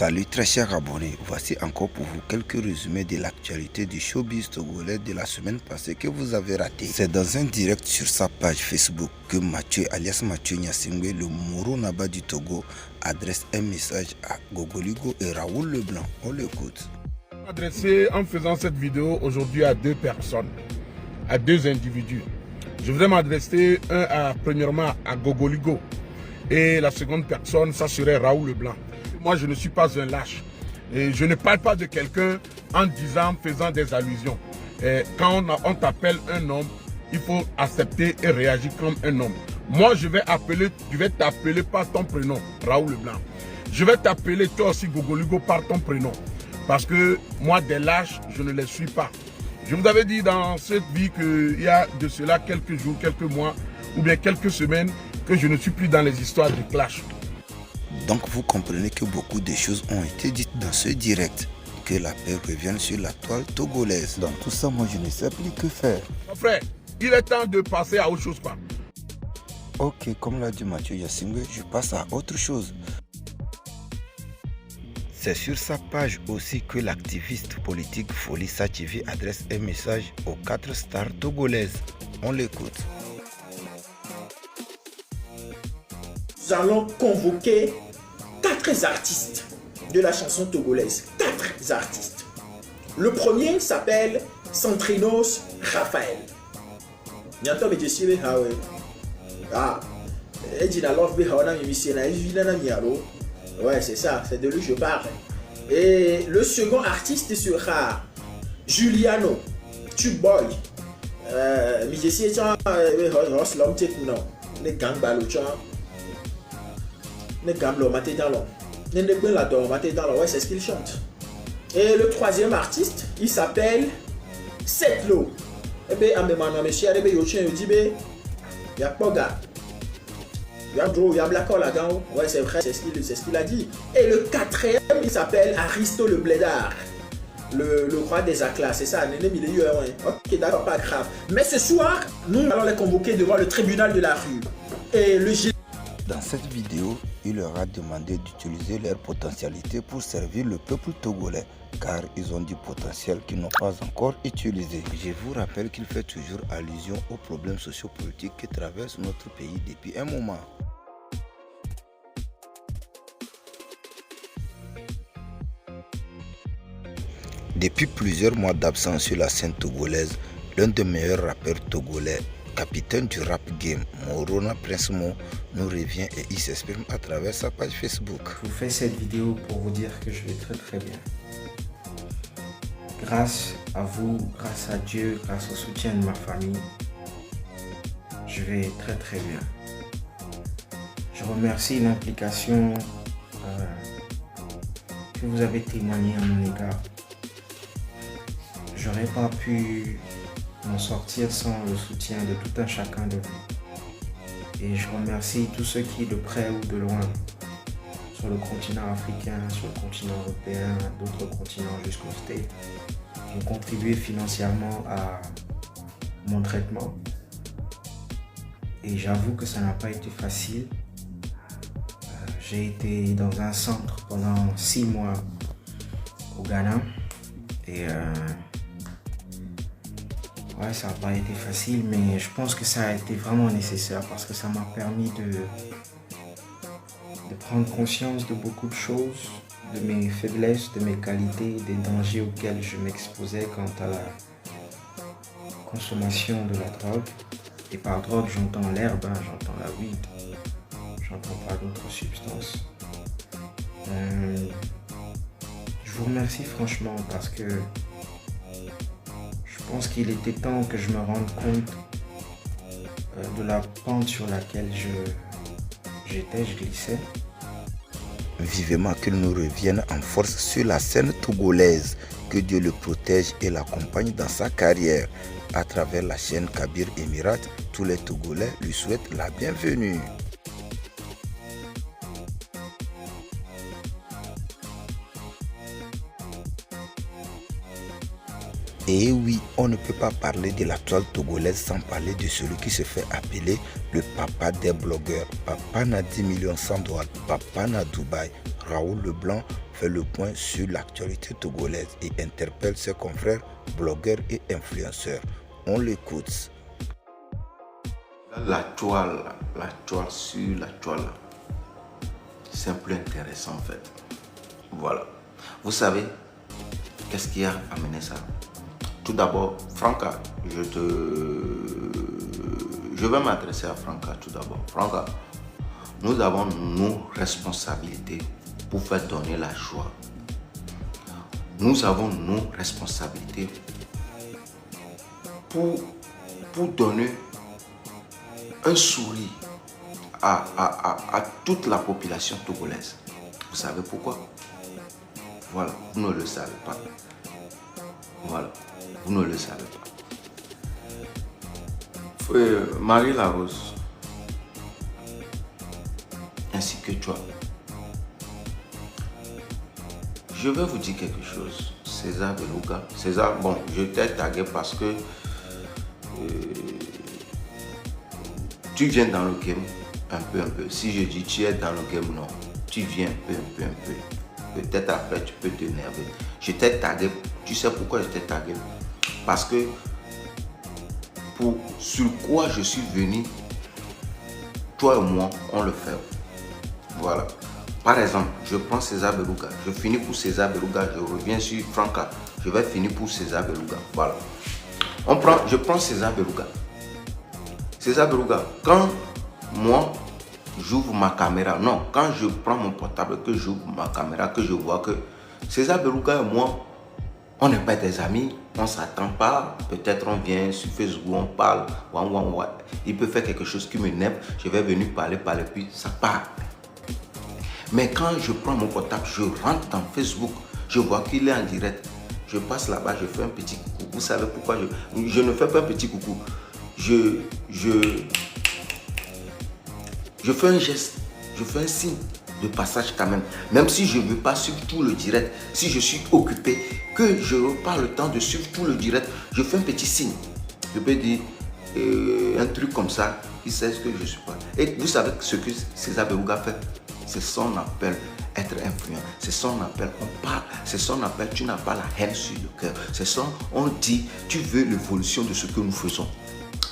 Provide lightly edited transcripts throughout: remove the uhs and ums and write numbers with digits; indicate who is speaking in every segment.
Speaker 1: Salut très chers abonnés, voici encore pour vous quelques résumés de l'actualité du showbiz togolais de la semaine passée que vous avez raté. C'est dans un direct sur sa page Facebook que Mathieu alias Mathieu Nyasingwe, le Moro Naba du Togo, adresse un message à Gogoligo et Raoul Leblanc. On l'écoute.
Speaker 2: Adressé en faisant cette vidéo aujourd'hui à deux personnes, à deux individus. Je voudrais m'adresser premièrement à Gogoligo et la seconde personne, ça serait Raoul Leblanc. Moi, je ne suis pas un lâche. Et je ne parle pas de quelqu'un en disant, faisant des allusions. Et quand on t'appelle un homme, il faut accepter et réagir comme un homme. Moi, je vais t'appeler par ton prénom, Raoul Leblanc. Je vais t'appeler toi aussi, Gogoligo, par ton prénom. Parce que moi, des lâches, je ne les suis pas. Je vous avais dit dans cette vie qu'il y a de cela quelques jours, quelques mois, ou bien quelques semaines, que je ne suis plus dans les histoires de clash.
Speaker 1: Donc vous comprenez que beaucoup de choses ont été dites dans ce direct. Que la paix revienne sur la toile togolaise. Dans tout ça, moi je ne sais plus que faire.
Speaker 2: Mon frère, il est temps de passer à autre chose, quoi.
Speaker 1: Ok, comme l'a dit Mathieu Nyasingwe, je passe à autre chose. C'est sur sa page aussi que l'activiste politique Folie Sachivi adresse un message aux 4 stars togolaises. On l'écoute.
Speaker 3: Nous allons convoquer 4 artistes de la chanson togolaise. 4 artistes. Le premier s'appelle Centrinos Raphaël. Ouais, c'est ça, c'est de lui que je parle. Et le second artiste sera Juliano Tuboy. Ouais, c'est ce qu'il chante. Et le troisième artiste, il s'appelle Setlo. Ouais, c'est vrai, c'est ce qu'il a dit. Et le quatrième, il s'appelle Aristo le Blédard. Le roi des Aklas, c'est ça, ok, d'accord, pas grave. Mais ce soir, nous allons les convoquer devant le tribunal de la rue. Et le
Speaker 1: Dans cette vidéo, il leur a demandé d'utiliser leur potentialité pour servir le peuple togolais, car ils ont du potentiel qu'ils n'ont pas encore utilisé. Je vous rappelle qu'il fait toujours allusion aux problèmes sociopolitiques qui traversent notre pays depuis un moment. Depuis plusieurs mois d'absence sur la scène togolaise, l'un des meilleurs rappeurs togolais, capitaine du rap game, Morona Prince Mo, nous revient et il s'exprime à travers sa page Facebook.
Speaker 4: Je vous fais cette vidéo pour vous dire que je vais très bien. Grâce à vous, grâce à Dieu, grâce au soutien de ma famille, je vais très bien. Je remercie l'implication que vous avez témoignée à mon égard. J'aurais pas pu m'en sortir sans le soutien de tout un chacun de vous. Et je remercie tous ceux qui, de près ou de loin, sur le continent africain, sur le continent européen, d'autres continents jusqu'au States, ont contribué financièrement à mon traitement. Et j'avoue que ça n'a pas été facile. J'ai été dans un centre pendant 6 mois au Ghana. Et ouais, ça n'a pas été facile, mais je pense que ça a été vraiment nécessaire parce que ça m'a permis de prendre conscience de beaucoup de choses, de mes faiblesses, de mes qualités, des dangers auxquels je m'exposais quant à la consommation de la drogue. Et par drogue, j'entends l'herbe, j'entends la weed, j'entends pas d'autres substances. Je vous remercie franchement parce que je pense qu'il était temps que je me rende compte de la pente sur laquelle je glissais.
Speaker 1: Vivement qu'il nous revienne en force sur la scène togolaise, que Dieu le protège et l'accompagne dans sa carrière. À travers la chaîne Kabir Emirat, tous les Togolais lui souhaitent la bienvenue. Et oui, on ne peut pas parler de la toile togolaise sans parler de celui qui se fait appeler le papa des blogueurs. Papa n'a 10 millions sans doigts, papa n'a Dubaï. Raoul Leblanc fait le point sur l'actualité togolaise et interpelle ses confrères blogueurs et influenceurs. On l'écoute.
Speaker 5: La toile sur la toile, c'est un peu intéressant en fait. Voilà. Vous savez, qu'est-ce qui a amené ça? Tout d'abord, Franca, je vais m'adresser à Franca tout d'abord. Franca, nous avons nos responsabilités pour faire donner la joie. Nous avons nos responsabilités pour donner un sourire à toute la population togolaise. Vous savez pourquoi? Voilà, vous ne le savez pas. Voilà, vous ne le savez pas. Marie Larose, ainsi que toi, je vais vous dire quelque chose. César Beluga, César, bon, je t'ai tagué parce que tu viens dans le game un peu. Si je dis tu es dans le game, non, tu viens un peu. Peut-être après tu peux t'énerver. Je t'ai tagué, tu sais pourquoi je t'ai tagué? Parce que sur quoi je suis venu, toi et moi, on le fait. Voilà. Par exemple, je prends César Beluga, je finis pour César Beluga, je reviens sur Franca, je vais finir pour César Beluga. Voilà. Je prends César Beluga. César Beluga, quand moi j'ouvre ma caméra, non, quand je prends mon portable, que j'ouvre ma caméra, que je vois que César Beluga et moi, on n'est pas des amis, on ne s'attend pas, peut-être on vient sur Facebook, on parle, il peut faire quelque chose qui m'énerve, je vais venir parler, puis ça part. Mais quand je prends mon portable, je rentre dans Facebook, je vois qu'il est en direct, je passe là-bas, je fais un petit coucou. Vous savez pourquoi je ne fais pas un petit coucou? Je fais un geste, je fais un signe de passage quand même. Même si je ne veux pas suivre tout le direct, si je suis occupé, que je n'ai pas le temps de suivre tout le direct, je fais un petit signe. Je peux dire un truc comme ça, il sait ce que je suis pas. Et vous savez ce que César Beluga fait? C'est son appel être influent. C'est son appel, on parle. C'est son appel, tu n'as pas la haine sur le cœur. C'est son, on dit, tu veux l'évolution de ce que nous faisons.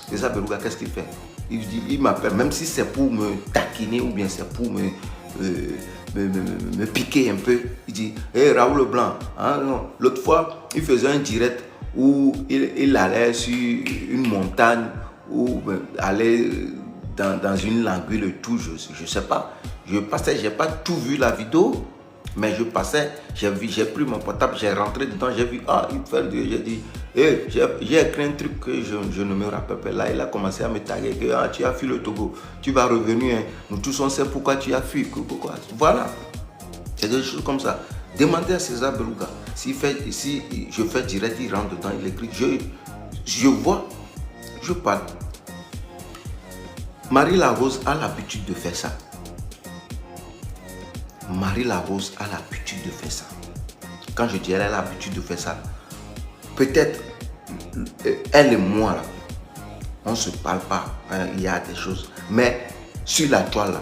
Speaker 5: César Beluga, qu'est-ce qu'il fait? Il m'appelle, même si c'est pour me taquiner ou bien c'est pour me piquer un peu. Il dit, hé Raoul Leblanc, hein, l'autre fois, il faisait un direct où il allait sur une montagne ou allait dans une langue et tout, je ne sais pas. Je passais, je n'ai pas tout vu la vidéo, mais je passais, j'ai pris mon portable, j'ai rentré dedans, j'ai vu, il fait, j'ai dit, j'ai écrit un truc que je ne me rappelle pas. Là, il a commencé à me taguer que tu as fui le Togo, tu vas revenir, hein. Nous tous on sait pourquoi tu as fui. Voilà, c'est des choses comme ça. Demandez à César Beluga, si je fais direct, il rentre dedans, il écrit, je vois, je parle. Marie Larose a l'habitude de faire ça. Marie Larose a l'habitude de faire ça. Quand je dis elle a l'habitude de faire ça, peut-être elle et moi là, on ne se parle pas, hein, il y a des choses. Mais sur la toile là,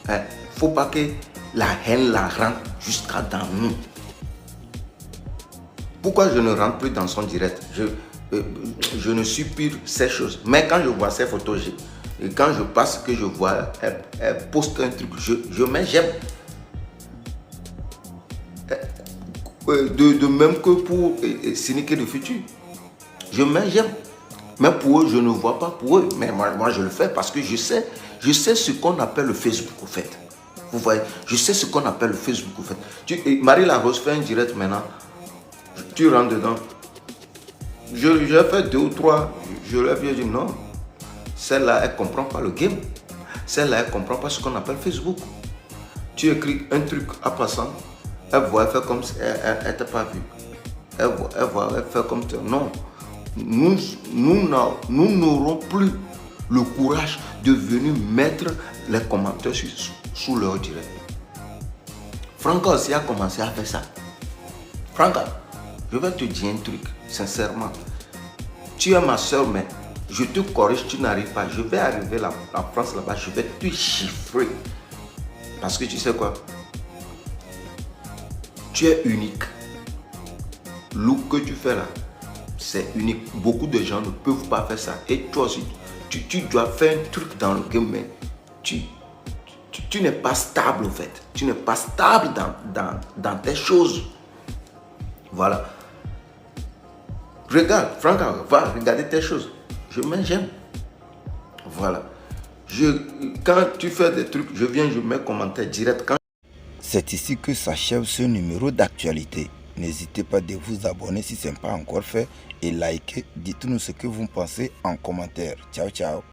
Speaker 5: il ne faut pas que la haine la rentre jusqu'à dans nous. Pourquoi je ne rentre plus dans son direct? Je ne suis plus ces choses. Mais quand je vois ces photos, et quand je passe, que je vois, elle poste un truc, je mets j'aime. De même que pour Cynique de Futur. Je mets j'aime. Mais pour eux, je ne vois pas pour eux. Mais moi, je le fais parce que je sais ce qu'on appelle le Facebook au fait. Vous voyez, je sais ce qu'on appelle le Facebook au fait. Marie Larose fait un direct maintenant. Tu rentres dedans. J'ai fait 2 ou 3. Je leur ai dit non. Celle-là, elle ne comprend pas le game. Celle-là, elle ne comprend pas ce qu'on appelle Facebook. Tu écris un truc à passant, elle voit, elle fait comme si elle ne t'a pas vu. Elle voit, elle fait comme ça. Non. Nous n'aurons plus le courage de venir mettre les commentaires sous leur direct. Franca aussi a commencé à faire ça. Franca, je vais te dire un truc, sincèrement. Tu es ma soeur, mais je te corrige, tu n'arrives pas. Je vais arriver en France là-bas, je vais te chiffrer. Parce que tu sais quoi? tu es unique. Look que tu fais là, c'est unique. Beaucoup de gens ne peuvent pas faire ça. Et toi aussi, tu dois faire un truc dans le game, mais tu n'es pas stable en fait. Tu n'es pas stable dans tes choses. Voilà. Regarde, Franca, va regarder tes choses. J'aime. Voilà. Quand tu fais des trucs, je viens, je mets commentaire direct.
Speaker 1: C'est ici que s'achève ce numéro d'actualité. N'hésitez pas de vous abonner si ce n'est pas encore fait et liker. Dites-nous ce que vous pensez en commentaire. Ciao, ciao.